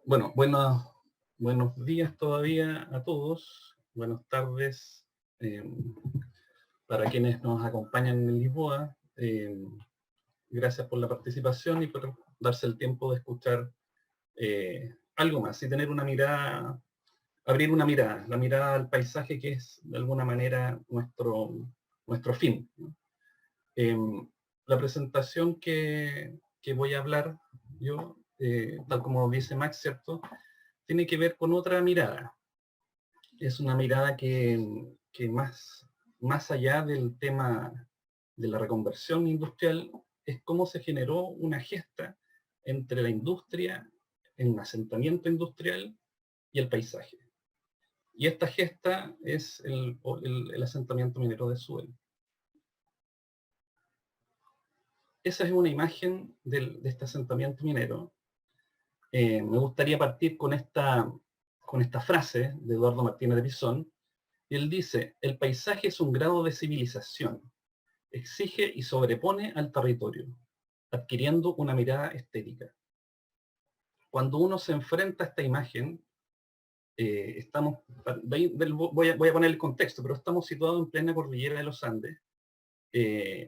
Bueno, buenos días todavía a todos. Buenas tardes eh, para quienes nos acompañan en Lisboa. Gracias por la participación y por darse el tiempo de escuchar algo más y tener una mirada, abrir una mirada, la mirada al paisaje que es de alguna manera nuestro fin, ¿no? Eh, la presentación que voy a hablar yo, tal como dice Max, ¿cierto? Tiene que ver con otra mirada. Es una mirada que más allá del tema de la reconversión industrial, es cómo se generó una gesta entre la industria, el asentamiento industrial y el paisaje. Y esta gesta es el asentamiento minero de Suel. Esa es una imagen de este asentamiento minero. Me gustaría partir con esta frase de Eduardo Martínez de Pisón. Él dice: el paisaje es un grado de civilización, exige y sobrepone al territorio, adquiriendo una mirada estética. Cuando uno se enfrenta a esta imagen, voy a poner el contexto, pero estamos situados en plena cordillera de los Andes,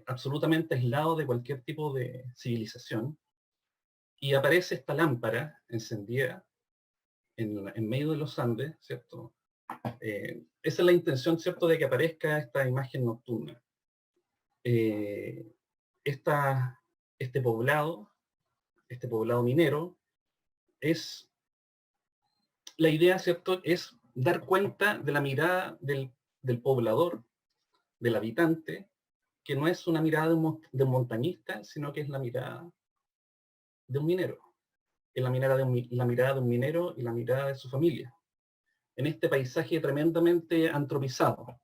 absolutamente aislados de cualquier tipo de civilización, y aparece esta lámpara encendida en medio de los Andes, ¿cierto? Esa es la intención, ¿cierto?, de que aparezca esta imagen nocturna. Eh, esta, este poblado, este poblado minero, es la idea, ¿cierto?, es dar cuenta de la mirada del poblador, del habitante, que no es una mirada de un montañista, sino que es la mirada de un minero. Es la mirada de un minero y la mirada de su familia. En este paisaje tremendamente antropizado,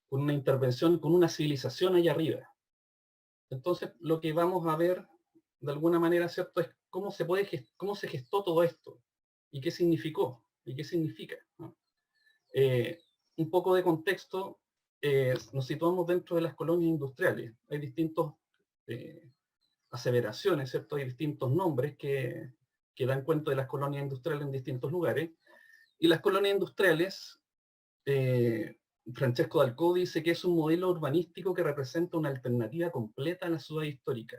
con una intervención, con una civilización allá arriba. Entonces, lo que vamos a ver, de alguna manera, ¿cierto?, es cómo se gestó todo esto, y qué significó, y qué significa, ¿no? Un poco de contexto, nos situamos dentro de las colonias industriales. Hay distintas aseveraciones, ¿cierto? Hay distintos nombres que dan cuenta de las colonias industriales en distintos lugares. Y las colonias industriales, eh, Francesco Dalcó dice que es un modelo urbanístico que representa una alternativa completa a la ciudad histórica,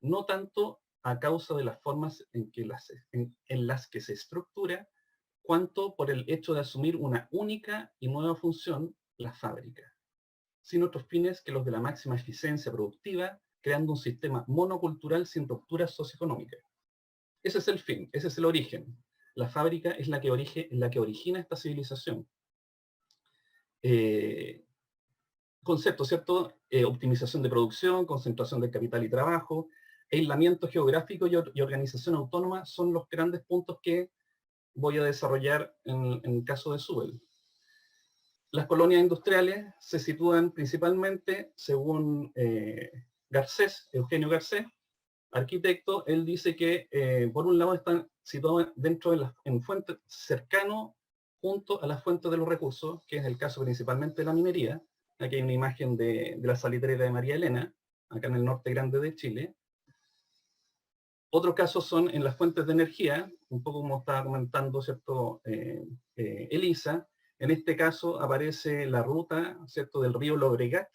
no tanto a causa de las formas en las que se estructura, cuanto por el hecho de asumir una única y nueva función, la fábrica, sin otros fines que los de la máxima eficiencia productiva, creando un sistema monocultural sin rupturas socioeconómicas. Ese es el fin, ese es el origen. La fábrica es la que origina esta civilización. Eh, Concepto, ¿cierto? Optimización de producción, concentración del capital y trabajo, aislamiento geográfico y organización autónoma son los grandes puntos que voy a desarrollar en el caso de Subel. Las colonias industriales se sitúan principalmente, según Garcés, Eugenio Garcés, arquitecto. Él dice que por un lado están situadas dentro en fuentes cercano junto a las fuentes de los recursos, que es el caso principalmente de la minería. Aquí hay una imagen de la salitrera de María Elena, acá en el norte grande de Chile. Otros casos son en las fuentes de energía, un poco como estaba comentando, ¿cierto? Elisa. En este caso aparece la ruta, ¿cierto?, del río Llobregat,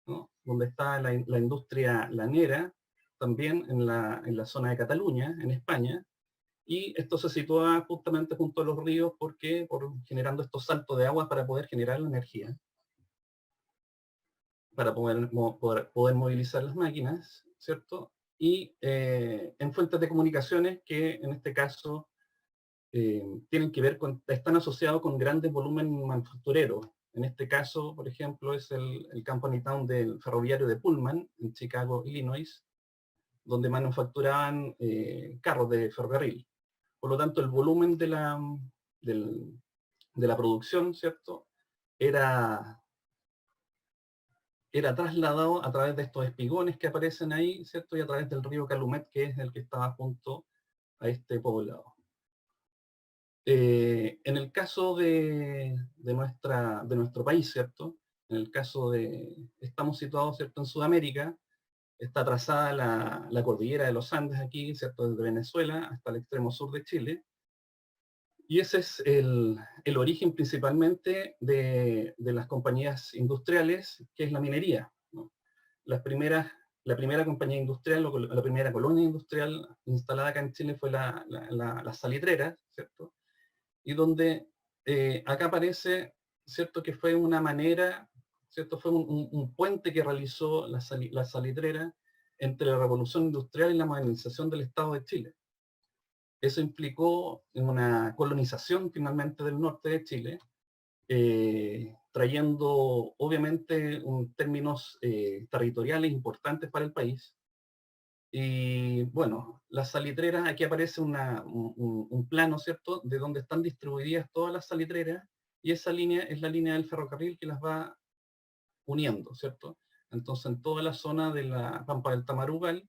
¿no?, donde está la industria lanera, también en la zona de Cataluña, en España, y esto se sitúa justamente junto a los ríos porque generando estos saltos de agua para poder generar la energía, para poder movilizar las máquinas, ¿cierto? Y en fuentes de comunicaciones que en este caso tienen que ver están asociados con grandes volúmenes manufactureros. En este caso, por ejemplo, es el company town del ferroviario de Pullman, en Chicago, Illinois, donde manufacturaban carros de ferrocarril. Por lo tanto, el volumen de la producción, ¿cierto?, era, era trasladado a través de estos espigones que aparecen ahí, ¿cierto?, y a través del río Calumet, que es el que estaba junto a este poblado. En el caso de nuestro país, ¿cierto? En el caso estamos situados, ¿cierto?, en Sudamérica. está trazada la cordillera de los Andes aquí, ¿cierto? Desde Venezuela hasta el extremo sur de Chile. Y ese es el origen principalmente de las compañías industriales, que es la minería, ¿no? La primera compañía industrial, la primera colonia industrial instalada acá en Chile fue la salitrera, ¿cierto? Y donde acá aparece, ¿cierto? Que fue una manera, ¿cierto? Fue un puente que realizó la salitrera entre la revolución industrial y la modernización del Estado de Chile. Eso implicó una colonización finalmente del norte de Chile, trayendo obviamente términos territoriales importantes para el país. Y bueno, las salitreras, aquí aparece un plano, ¿cierto?, de donde están distribuidas todas las salitreras, y esa línea es la línea del ferrocarril que las va uniendo, ¿cierto? Entonces, en toda la zona de la Pampa del Tamarugal,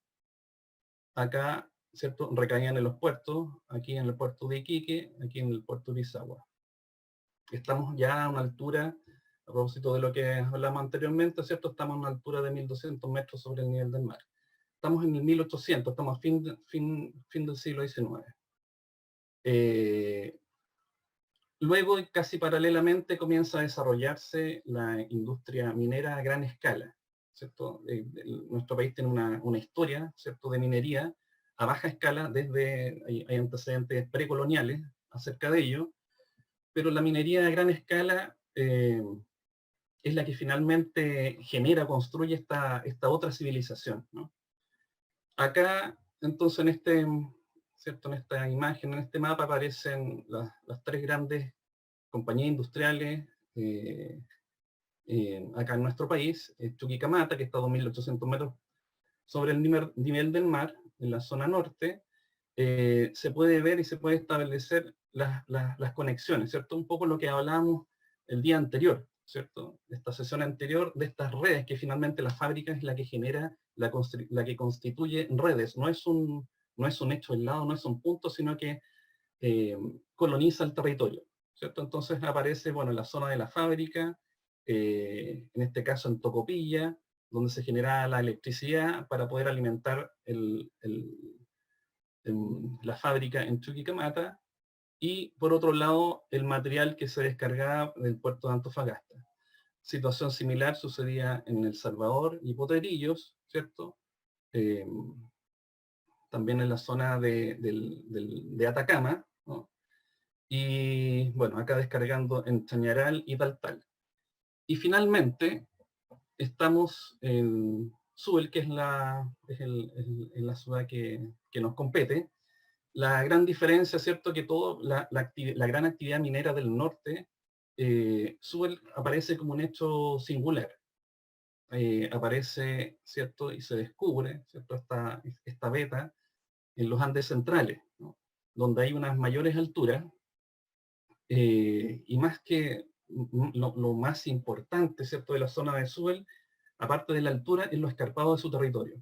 acá, ¿cierto?, recaían en los puertos, aquí en el puerto de Iquique, aquí en el puerto de Pisagua. Estamos ya a una altura, a propósito de lo que hablamos anteriormente, ¿cierto? Estamos a una altura de 1200 metros sobre el nivel del mar. Estamos en el 1800, estamos a fin del siglo XIX. Luego, casi paralelamente, comienza a desarrollarse la industria minera a gran escala, ¿cierto? Nuestro país tiene una historia, ¿cierto?, de minería a baja escala, hay antecedentes precoloniales acerca de ello, pero la minería a gran escala es la que finalmente genera, construye esta otra civilización, ¿no? Acá, entonces, ¿cierto?, en esta imagen, en este mapa, aparecen las tres grandes compañías industriales acá en nuestro país. Chuquicamata, que está a 2.800 metros sobre el nivel del mar, en la zona norte. Se puede ver y se puede establecer las conexiones, ¿cierto? Un poco lo que hablábamos el día anterior, ¿cierto? Esta sesión anterior, de estas redes, que finalmente la fábrica es la que genera, la que constituye redes. No es un hecho aislado, no es un punto, sino que coloniza el territorio, ¿cierto? Entonces aparece, bueno, en la zona de la fábrica, en este caso en Tocopilla, donde se genera la electricidad para poder alimentar la fábrica en Chuquicamata, y por otro lado el material que se descargaba del puerto de Antofagasta. Situación similar sucedía en El Salvador y Potrerillos, ¿cierto? También en la zona de Atacama, ¿no? Y bueno, acá descargando en Chañaral y Taltal. Y finalmente estamos en Suel, que es la ciudad que nos compete. La gran diferencia, ¿cierto?, que la gran actividad minera del norte, Suel aparece como un hecho singular. Aparece, ¿cierto?, y se descubre, ¿cierto?, esta veta en los Andes centrales, ¿no?, donde hay unas mayores alturas, y más que lo más importante, ¿cierto?, de la zona de Suel, aparte de la altura, es lo escarpado de su territorio.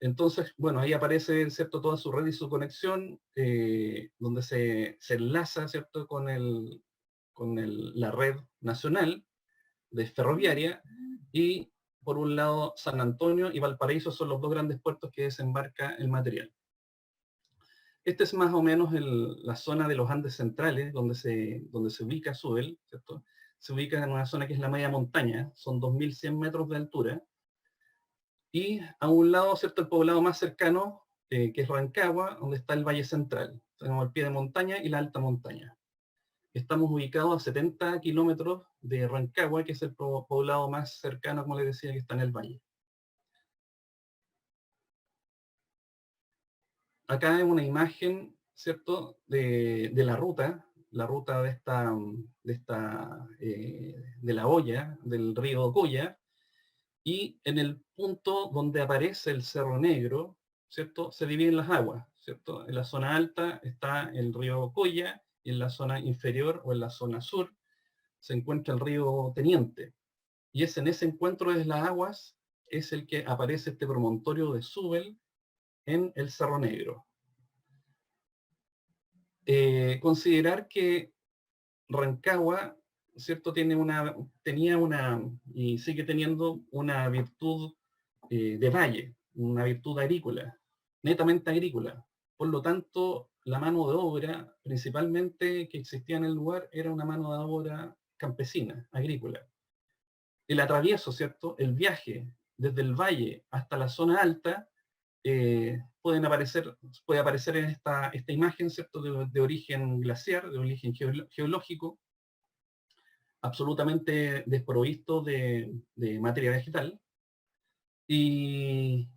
Entonces, bueno, ahí aparece, ¿cierto?, toda su red y su conexión, donde se enlaza, ¿cierto?, con la red nacional de ferroviaria, y por un lado San Antonio y Valparaíso son los dos grandes puertos que desembarca el material. Esta es más o menos la zona de los Andes centrales, donde se ubica Suel, ¿cierto? Se ubica en una zona que es la media montaña, son 2100 metros de altura, y a un lado, ¿cierto?, el poblado más cercano, que es Rancagua, donde está el Valle Central. Tenemos el pie de montaña y la alta montaña. Estamos ubicados a 70 kilómetros de Rancagua, que es el poblado más cercano, como les decía, que está en el valle. Acá hay una imagen, ¿cierto?, de la ruta de la hoya, del río Coya, y en el punto donde aparece el Cerro Negro, ¿cierto?, se dividen las aguas, ¿cierto? En la zona alta está el río Coya, y en la zona inferior, o en la zona sur, se encuentra el río Teniente. Y es en ese encuentro de las aguas es el que aparece este promontorio de Suel en el Cerro Negro. Considerar que Rancagua, ¿cierto?, tenía y sigue teniendo una virtud de valle, una virtud agrícola, netamente agrícola. Por lo tanto, la mano de obra principalmente que existía en el lugar era una mano de obra campesina, agrícola. El atravieso, ¿cierto? El viaje desde el valle hasta la zona alta puede aparecer en esta imagen, ¿cierto? De origen glaciar, de origen geológico, absolutamente desprovisto de materia vegetal. Y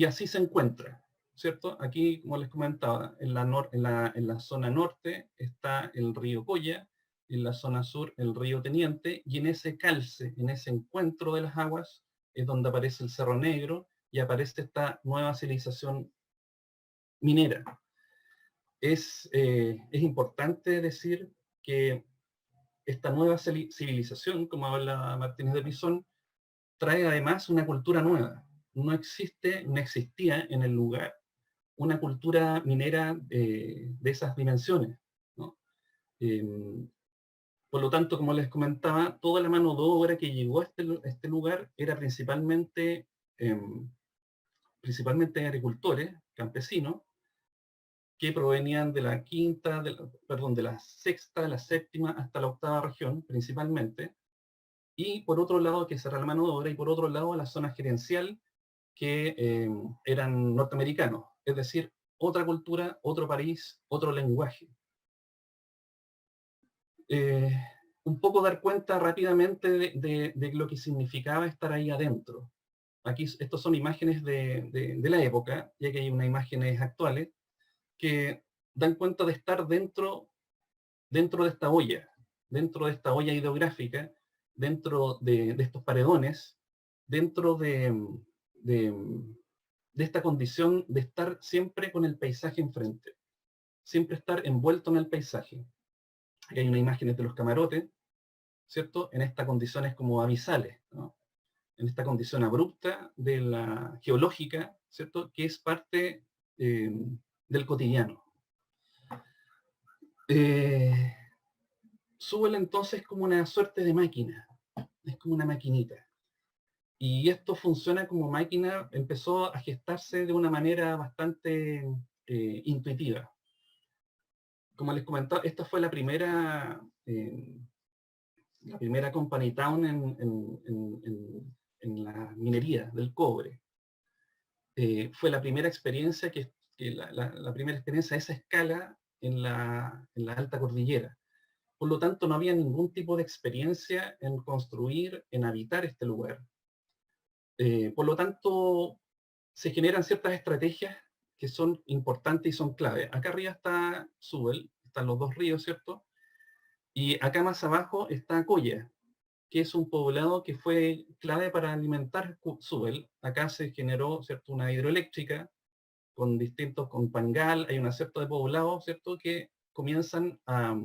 así se encuentra, ¿cierto? Aquí, como les comentaba, en la zona norte está el río Colla, en la zona sur el río Teniente, y en ese calce, en ese encuentro de las aguas, es donde aparece el Cerro Negro y aparece esta nueva civilización minera. Es importante decir que esta nueva civilización, como habla Martínez de Pisón, trae además una cultura nueva. No existía en el lugar una cultura minera de esas dimensiones, ¿no? Por lo tanto, como les comentaba, toda la mano de obra que llegó a este lugar era principalmente agricultores, campesinos, que provenían de la quinta, de la sexta, la séptima, hasta la octava región, principalmente, y por otro lado, que será la mano de obra, y por otro lado, la zona gerencial, que eran norteamericanos, es decir, otra cultura, otro país, otro lenguaje. Un poco dar cuenta rápidamente de lo que significaba estar ahí adentro. Aquí, estos son imágenes de la época, ya que hay unas imágenes actuales, que dan cuenta de estar dentro de esta olla hidrográfica, dentro de estos paredones, dentro de, de esta condición de estar siempre con el paisaje enfrente, siempre estar envuelto en el paisaje. Aquí hay una imagen de los camarotes, ¿cierto? En estas condiciones como abisales, ¿no? En esta condición abrupta de la geológica, ¿cierto? Que es parte del cotidiano. Súbel entonces como una suerte de máquina, es como una maquinita. Y esto funciona como máquina, empezó a gestarse de una manera bastante intuitiva. Como les comentaba, esta fue la primera company town en la minería del cobre. Fue la primera experiencia la primera experiencia a esa escala en la alta cordillera. Por lo tanto, no había ningún tipo de experiencia en construir, en habitar este lugar. Por lo tanto, se generan ciertas estrategias que son importantes y son clave. Acá arriba está Súbel, están los dos ríos, ¿cierto? Y acá más abajo está Colla, que es un poblado que fue clave para alimentar Súbel. Acá se generó, ¿cierto?, una hidroeléctrica con Pangal, hay una cierta de poblados, ¿cierto?, que comienzan a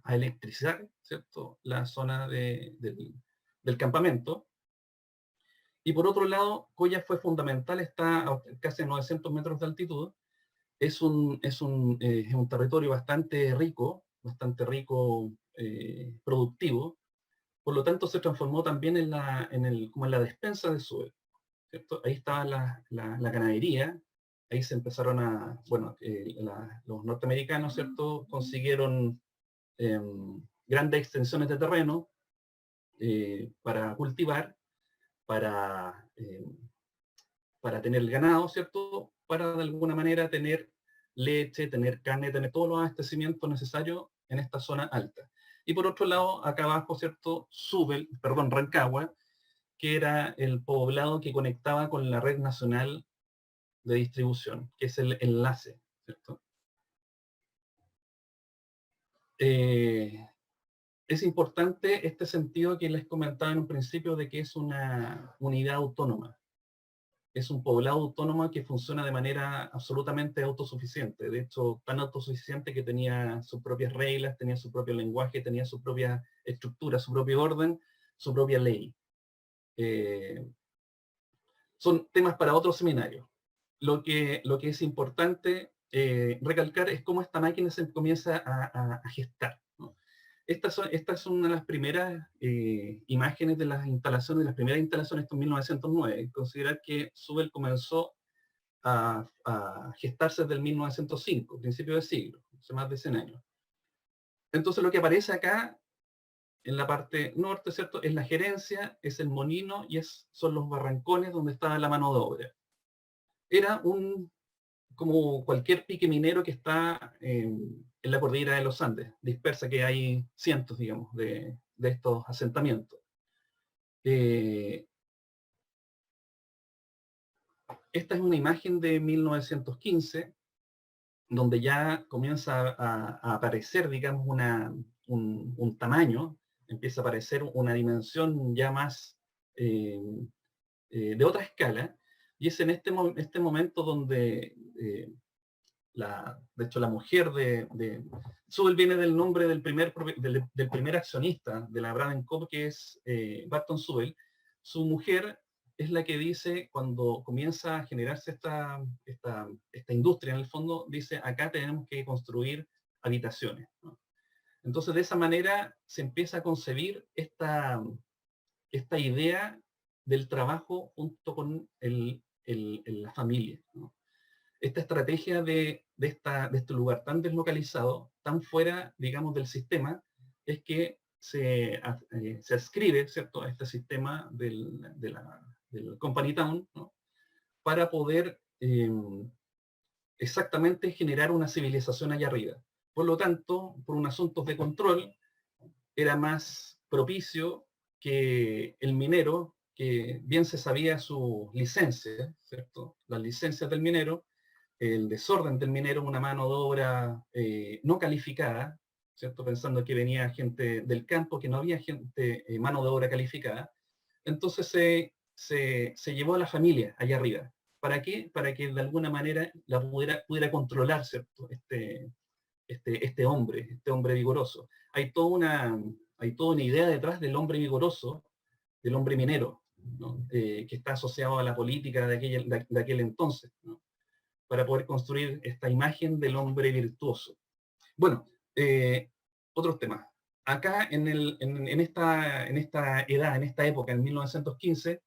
electrizar, ¿cierto?, la zona del campamento. Y por otro lado, Colla fue fundamental, está a casi 900 metros de altitud, es un territorio bastante rico, productivo, por lo tanto se transformó también como en la despensa de Súbel, ¿cierto? Ahí estaba la ganadería, ahí se empezaron los norteamericanos, ¿cierto?, consiguieron grandes extensiones de terreno para cultivar, para tener el ganado, ¿cierto?, para de alguna manera tener leche, tener carne, tener todos los abastecimientos necesarios en esta zona alta. Y por otro lado, acá abajo, ¿cierto?, Rancagua, que era el poblado que conectaba con la red nacional de distribución, que es el enlace, ¿cierto? Es importante este sentido que les comentaba en un principio de que es una unidad autónoma. Es un poblado autónomo que funciona de manera absolutamente autosuficiente. De hecho, tan autosuficiente que tenía sus propias reglas, tenía su propio lenguaje, tenía su propia estructura, su propio orden, su propia ley. Son temas para otro seminario. Lo que es importante recalcar es cómo esta máquina se comienza a gestar, ¿no? Esta es una de las primeras imágenes de las instalaciones, de las primeras instalaciones en 1909. Considerar que Zubel comenzó a gestarse desde el 1905, principio del siglo, hace más de 100 años. Entonces lo que aparece acá, en la parte norte, ¿cierto?, es la gerencia, es el molino y son los barrancones donde estaba la mano de obra. Era como cualquier pique minero que está en la cordillera de los Andes, dispersa, que hay cientos, digamos, de estos asentamientos. Esta es una imagen de 1915, donde ya comienza a aparecer, digamos, un tamaño, empieza a aparecer una dimensión ya más de otra escala, y es en este momento donde de hecho la mujer Zubel viene del nombre del primer accionista de la Braden Co., que es Barton Zubel. Su mujer es la que dice, cuando comienza a generarse esta industria, en el fondo, dice, acá tenemos que construir habitaciones, ¿no? Entonces, de esa manera se empieza a concebir esta idea del trabajo junto con la familia, ¿no? Esta estrategia de este lugar tan deslocalizado, tan fuera, digamos, del sistema, es que se adscribe, ¿cierto?, a este sistema del Company Town, ¿no?, para poder exactamente generar una civilización allá arriba. Por lo tanto, por un asunto de control, era más propicio que el minero, que bien se sabía su licencia, ¿cierto?, las licencias del minero, el desorden del minero, una mano de obra no calificada, ¿cierto?, pensando que venía gente del campo, que no había gente, mano de obra calificada. Entonces se llevó a la familia allá arriba. ¿Para qué? Para que de alguna manera la pudiera controlar, ¿cierto?, este hombre vigoroso. Hay toda una idea detrás del hombre vigoroso, del hombre minero, ¿no?, que está asociado a la política de aquel entonces, ¿no?, para poder construir esta imagen del hombre virtuoso. Bueno, otros temas. Acá en esta edad, en esta época, en 1915,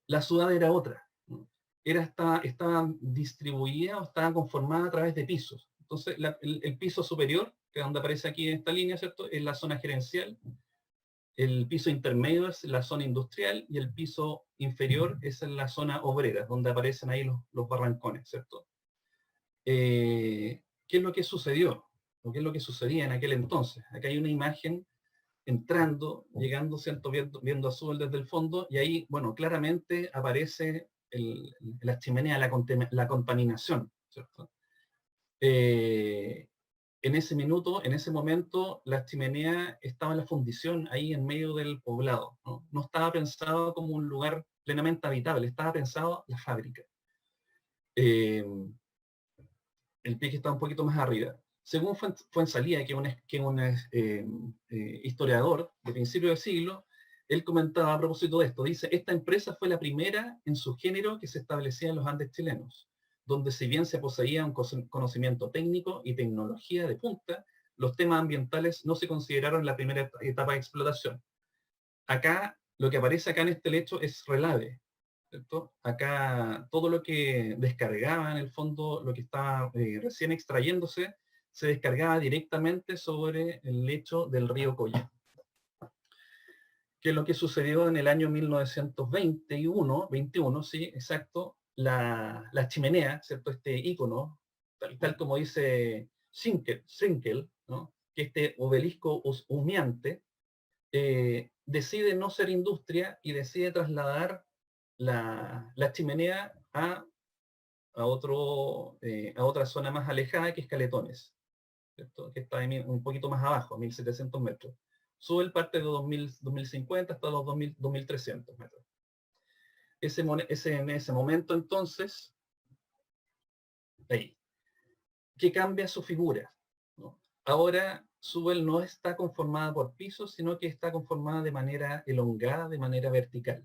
la ciudad era otra, ¿no? Estaba distribuida o estaba conformada a través de pisos. Entonces, el piso superior, que es donde aparece aquí en esta línea, ¿cierto?, es la zona gerencial. El piso intermedio es la zona industrial y el piso inferior es en la zona obrera, donde aparecen ahí los barrancones, ¿cierto? ¿Qué es lo que sucedió? ¿O qué es lo que sucedía en aquel entonces? Acá hay una imagen entrando, llegando, ¿cierto?, viendo a Zubel desde el fondo, y ahí, bueno, claramente aparece la chimenea, la contaminación, ¿cierto? En ese momento, la chimenea estaba en la fundición, ahí en medio del poblado, ¿no? No estaba pensado como un lugar plenamente habitable, estaba pensado la fábrica. El pique está un poquito más arriba. Según Fuenzalía, que es un historiador de principio del siglo, él comentaba a propósito de esto, dice, esta empresa fue la primera en su género que se establecía en los Andes chilenos, donde si bien se poseía un conocimiento técnico y tecnología de punta, los temas ambientales no se consideraron en la primera etapa de explotación. Acá, lo que aparece acá en este lecho es relave, ¿cierto? Acá todo lo que descargaba, en el fondo, lo que estaba recién extrayéndose, se descargaba directamente sobre el lecho del río Coya. Que es lo que sucedió en el año 1921, sí, exacto, la chimenea, ¿cierto? Este ícono, tal como dice Schinkel, ¿no?, que este obelisco humeante, decide no ser industria y decide trasladar la chimenea a otra zona más alejada, que es Caletones, ¿cierto?, que está un poquito más abajo, a 1700 metros. Sube el parte de 2050 hasta los 2300 metros. En ese momento, entonces, ahí, que cambia su figura, ¿no? Ahora, Zubel no está conformada por pisos, sino que está conformada de manera elongada, de manera vertical.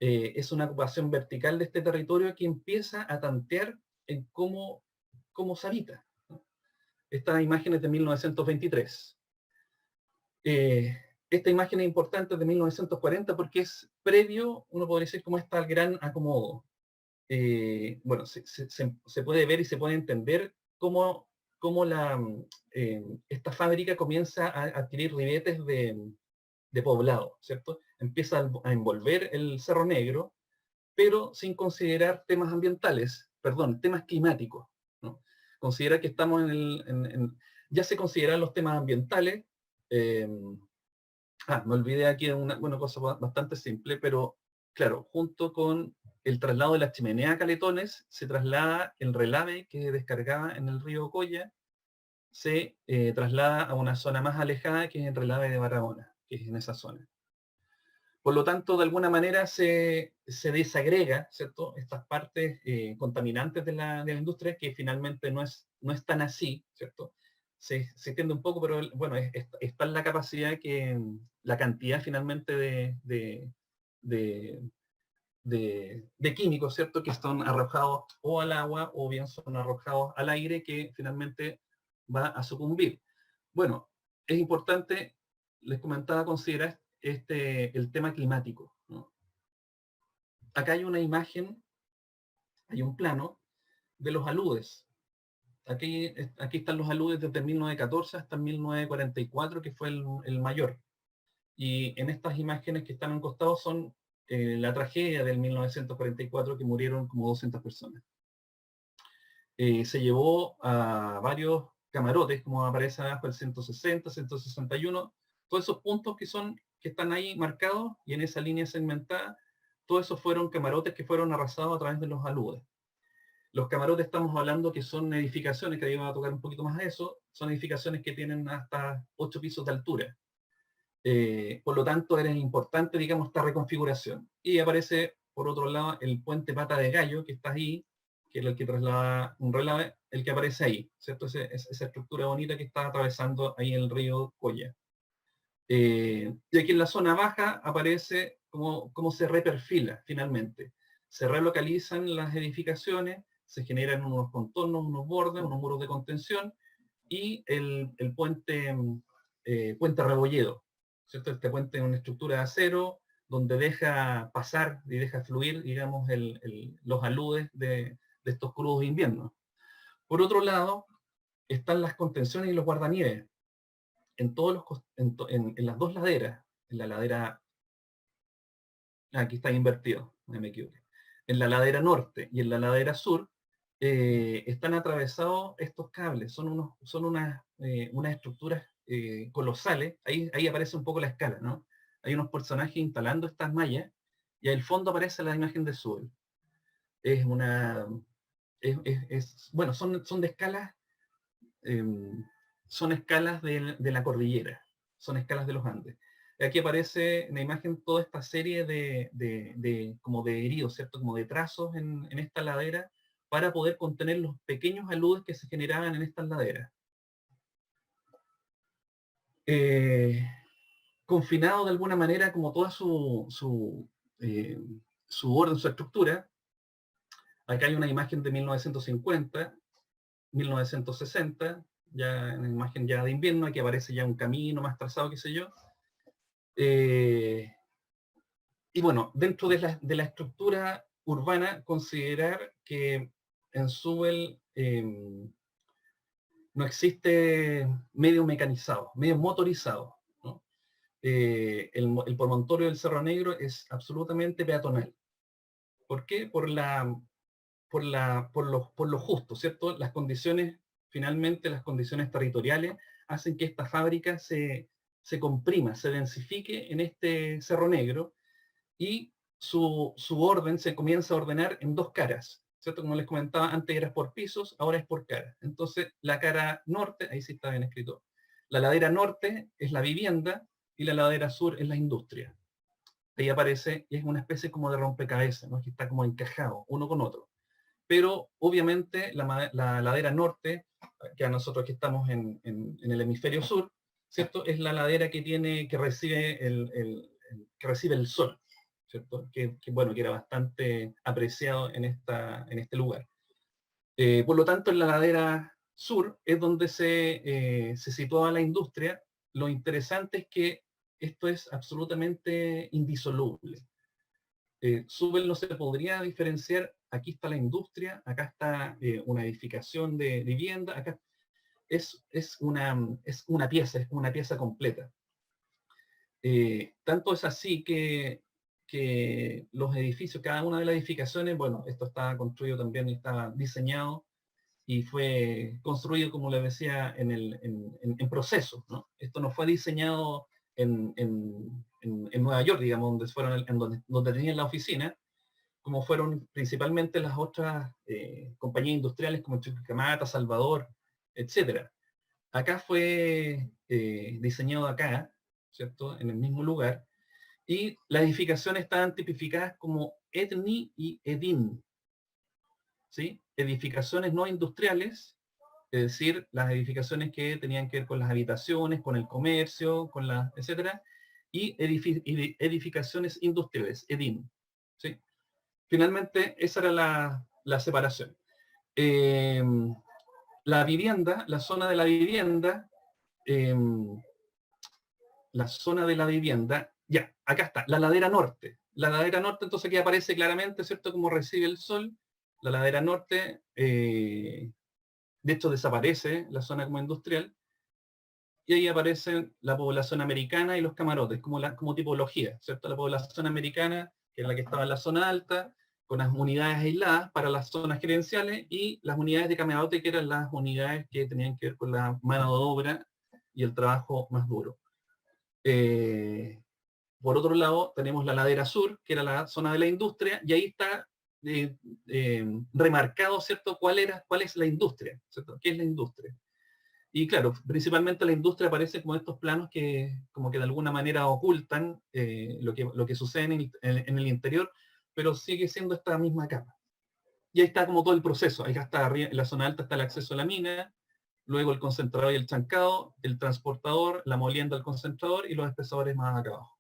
Es una ocupación vertical de este territorio que empieza a tantear en cómo se habita, ¿no? Esta imagen es de 1923. Esta imagen es importante de 1940 porque es previo, uno podría decir, como está el gran acomodo. Bueno, se puede ver y se puede entender cómo esta fábrica comienza a adquirir ribetes de poblado, ¿cierto? Empieza a envolver el Cerro Negro, pero sin considerar temas ambientales, perdón, temas climáticos, ¿no? Considera que estamos ya se consideran los temas ambientales. eh, Me olvidé aquí de una cosa bastante simple, pero claro, junto con el traslado de la chimenea a Caletones, se traslada el relave que descargaba en el río Coya, se traslada a una zona más alejada que es el relave de Barahona, que es en esa zona. Por lo tanto, de alguna manera se desagrega, ¿cierto?, estas partes contaminantes de la industria, que finalmente no es tan así, ¿cierto? Se entiende un poco, pero bueno, está en la capacidad la cantidad finalmente de, de químicos, ¿cierto?, que están arrojados o al agua o bien son arrojados al aire, que finalmente va a sucumbir. Bueno, es importante, les comentaba, considerar el tema climático, ¿no? Acá hay una imagen, hay un plano de los aludes. Aquí están los aludes desde 1914 hasta 1944, que fue el mayor. Y en estas imágenes que están encostados son la tragedia del 1944, que murieron como 200 personas. Se llevó a varios camarotes, como aparece abajo el 160, 161, todos esos puntos que están ahí marcados y en esa línea segmentada, todos esos fueron camarotes que fueron arrasados a través de los aludes. Los camarotes, estamos hablando que son edificaciones, que ahí vamos a tocar un poquito más de eso, son edificaciones que tienen hasta 8 pisos de altura. Por lo tanto, era importante, digamos, esta reconfiguración. Y aparece, por otro lado, el puente Pata de Gallo, que está ahí, que es el que traslada un relave, el que aparece ahí, ¿cierto? Esa estructura bonita que está atravesando ahí el río Coya. Y aquí en la zona baja aparece cómo se reperfila finalmente. Se relocalizan las edificaciones, se generan unos contornos, unos bordes, unos muros de contención, y el puente Rebolledo, ¿cierto? Este puente es una estructura de acero donde deja pasar y deja fluir, digamos, los aludes de estos crudos inviernos. Por otro lado, están las contenciones y los guardanieves. En las dos laderas, en la ladera, aquí está invertido, no me equivoqué, en la ladera norte y en la ladera sur, están atravesados estos cables, son unas estructuras colosales. Ahí aparece un poco la escala, ¿no? Hay unos personajes instalando estas mallas y al fondo aparece la imagen de Sewell. Es una, bueno, son de escalas, son escalas de la cordillera, son escalas de los Andes. Aquí aparece en la imagen toda esta serie como de heridos, ¿cierto? Como de trazos en esta ladera, para poder contener los pequeños aludes que se generaban en estas laderas. Confinado de alguna manera, como toda su orden, su estructura. Acá hay una imagen de 1950, 1960, ya en la imagen ya de invierno, aquí aparece ya un camino más trazado, qué sé yo. Y bueno, dentro de la estructura urbana, considerar que en Sewell no existe medio mecanizado, medio motorizado, ¿no? El promontorio del Cerro Negro es absolutamente peatonal. ¿Por qué? Por lo justo, ¿cierto? Las condiciones, finalmente las condiciones territoriales, hacen que esta fábrica se comprima, se densifique en este Cerro Negro, y su orden se comienza a ordenar en dos caras, ¿cierto? Como les comentaba, antes era por pisos, ahora es por cara. Entonces, la cara norte, ahí sí está bien escrito, la ladera norte es la vivienda y la ladera sur es la industria. Ahí aparece, y es una especie como de rompecabezas, ¿no? Que está como encajado uno con otro. Pero obviamente la ladera norte, que a nosotros que estamos en el hemisferio sur, ¿cierto? Es la ladera que recibe el sol, ¿cierto? Bueno, que era bastante apreciado en este lugar. Por lo tanto, en la ladera sur es donde se situaba la industria, lo interesante es que esto es absolutamente indisoluble. Zubel no se podría diferenciar, aquí está la industria, acá está una edificación de vivienda, acá es una pieza completa. Tanto es así que los edificios, cada una de las edificaciones, bueno, esto está construido también y está diseñado y fue construido, como les decía, en proceso, ¿no? Esto no fue diseñado en Nueva York, digamos, donde fueron donde tenían la oficina, como fueron principalmente las otras compañías industriales como Chuquicamata, Salvador, etcétera. Acá fue diseñado acá, ¿cierto? En el mismo lugar, y las edificaciones estaban tipificadas como EDNI y EDIN, ¿sí? Edificaciones no industriales, es decir, las edificaciones que tenían que ver con las habitaciones, con el comercio, con las, etcétera, y edificaciones industriales, EDIN, ¿sí? Finalmente, esa era la separación. Eh, la vivienda, la zona de la vivienda, eh, ya, acá está, la ladera norte. La ladera norte, entonces aquí aparece claramente, ¿cierto?, cómo recibe el sol. La ladera norte, de hecho, desaparece la zona como industrial, y ahí aparece la población americana y los camarotes, como tipología, ¿cierto? La población americana, que era la que estaba en la zona alta, con las unidades aisladas para las zonas gerenciales, y las unidades de camarote, que eran las unidades que tenían que ver con la mano de obra y el trabajo más duro. Por otro lado, tenemos la ladera sur, que era la zona de la industria, y ahí está remarcado, ¿cierto?, cuál es la industria, ¿cierto? ¿Qué es la industria? Y claro, principalmente la industria aparece como estos planos que como que de alguna manera ocultan lo que sucede en el interior, pero sigue siendo esta misma capa. Y ahí está como todo el proceso. Ahí está arriba, en la zona alta está el acceso a la mina, luego el concentrador y el chancado, el transportador, la molienda del concentrador y los espesadores más acá abajo.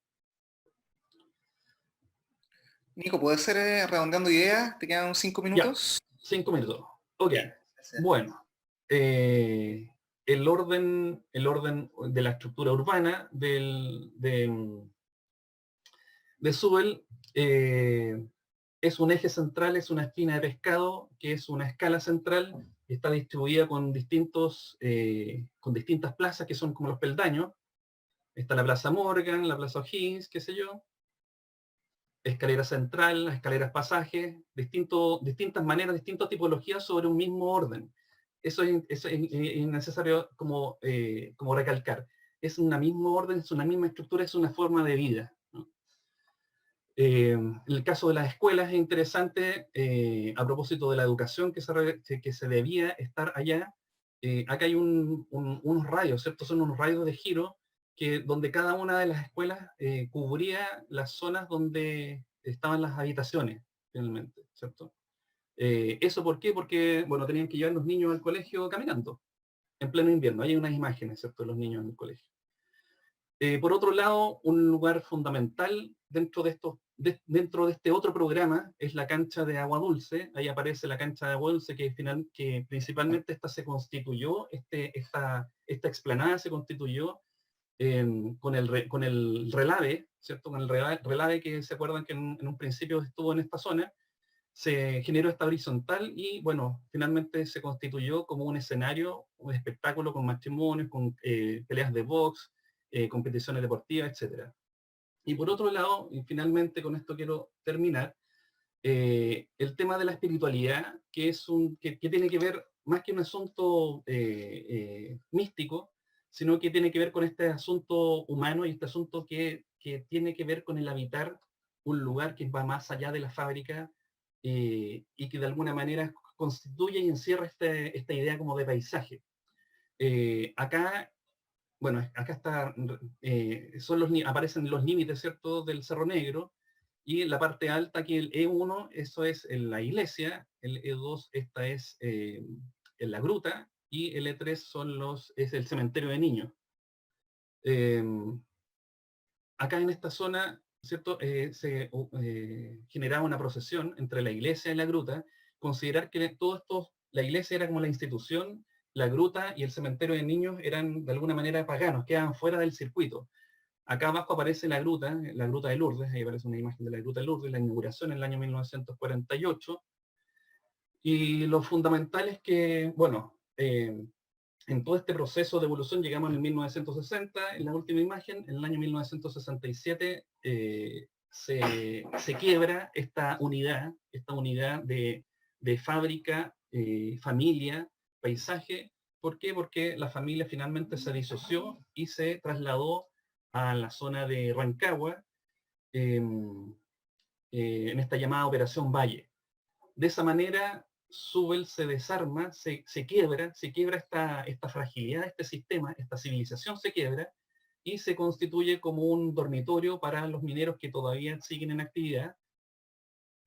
Nico, ¿puede ser redondeando ideas? ¿Te quedan 5 minutos? Ya, 5 minutos. Ok. Ya, Bueno. El orden de la estructura urbana de Zubel es un eje central, es una espina de pescado, que es una escala central, está distribuida con distintas plazas que son como los peldaños. Está la Plaza Morgan, la Plaza O'Higgins, qué sé yo, escalera central, escaleras pasajes, distintas maneras, distintas tipologías sobre un mismo orden. Eso es necesario como recalcar. Es un mismo orden, es una misma estructura, es una forma de vida, ¿no? El caso de las escuelas es interesante a propósito de la educación que se debía estar allá. Acá hay unos radios, ¿cierto? Son unos radios de giro donde cada una de las escuelas cubría las zonas donde estaban las habitaciones, finalmente, ¿cierto? ¿Eso por qué? Porque, bueno, tenían que llevar los niños al colegio caminando, en pleno invierno. Hay unas imágenes, ¿cierto?, de los niños en el colegio. Por otro lado, un lugar fundamental dentro de este otro programa es la cancha de agua dulce. Ahí aparece la cancha de agua dulce que principalmente esta se constituyó, esta explanada se constituyó con el relave, ¿cierto? Con el relave que se acuerdan que en un principio estuvo en esta zona, se generó esta horizontal y, bueno, finalmente se constituyó como un escenario, un espectáculo con matrimonios, con peleas de box, competiciones deportivas, etc. Y por otro lado, y finalmente con esto quiero terminar, el tema de la espiritualidad, que tiene que ver más que un asunto místico, sino que tiene que ver con este asunto humano y este asunto que tiene que ver con el habitar un lugar que va más allá de la fábrica y que de alguna manera constituye y encierra esta idea como de paisaje. Acá, bueno, acá está, aparecen los límites, ¿cierto?, del Cerro Negro, y en la parte alta, aquí el E1, eso es en la iglesia, el E2, esta es en la gruta, y el E3 es el cementerio de niños. Acá en esta zona, ¿cierto?, se generaba una procesión entre la iglesia y la gruta, considerar que todo esto, la iglesia era como la institución la gruta y el cementerio de niños eran de alguna manera paganos, quedaban fuera del circuito. Acá abajo aparece la gruta de Lourdes, ahí aparece una imagen de la gruta de Lourdes, la inauguración en el año 1948. Y lo fundamental es que, bueno, en todo este proceso de evolución llegamos en el 1960, en la última imagen, en el año 1967 se quiebra esta unidad de fábrica, familia, paisaje. ¿Por qué? Porque la familia finalmente se disoció y se trasladó a la zona de Rancagua, en esta llamada Operación Valle. De esa manera, Subel se desarma, se quiebra esta fragilidad de este sistema, esta civilización se quiebra y se constituye como un dormitorio para los mineros que todavía siguen en actividad.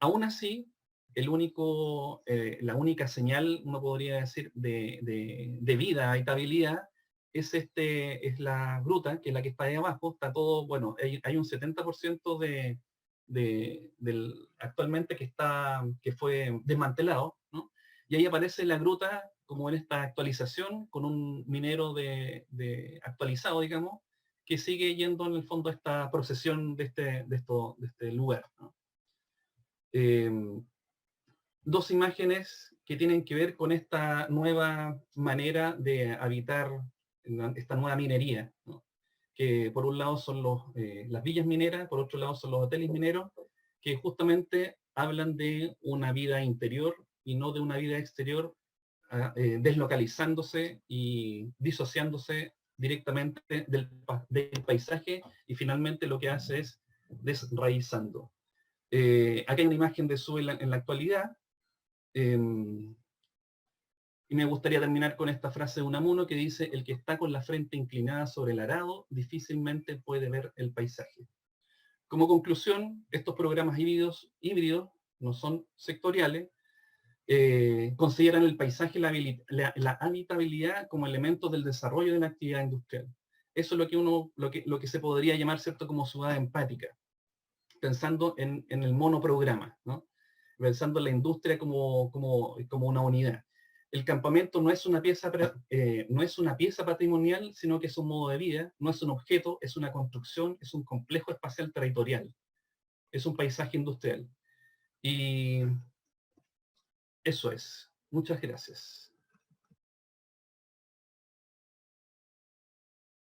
Aún así, la única señal, uno podría decir, de vida, habitabilidad, es la gruta, que es la que está ahí abajo. Está todo, bueno, hay un 70% actualmente que fue desmantelado, ¿no? Y ahí aparece la gruta, como en esta actualización, con un minero actualizado, digamos, que sigue yendo en el fondo a esta procesión de este lugar, ¿no? Dos imágenes que tienen que ver con esta nueva manera de habitar, esta nueva minería, ¿no? Que por un lado son las villas mineras, por otro lado son los hoteles mineros, que justamente hablan de una vida interior y no de una vida exterior, deslocalizándose y disociándose directamente del paisaje, y finalmente lo que hace es desraizando. Acá hay una imagen de Subel en la actualidad, y me gustaría terminar con esta frase de Unamuno que dice: el que está con la frente inclinada sobre el arado difícilmente puede ver el paisaje. Como conclusión, estos programas híbridos no son sectoriales, consideran el paisaje y la habitabilidad como elementos del desarrollo de la actividad industrial. Eso es lo que se podría llamar, ¿cierto?, como ciudad empática, pensando en el monoprograma, ¿no? Pensando en la industria como una unidad. El campamento no es una pieza patrimonial, sino que es un modo de vida, no es un objeto, es una construcción, es un complejo espacial territorial, es un paisaje industrial. Y eso es. Muchas gracias.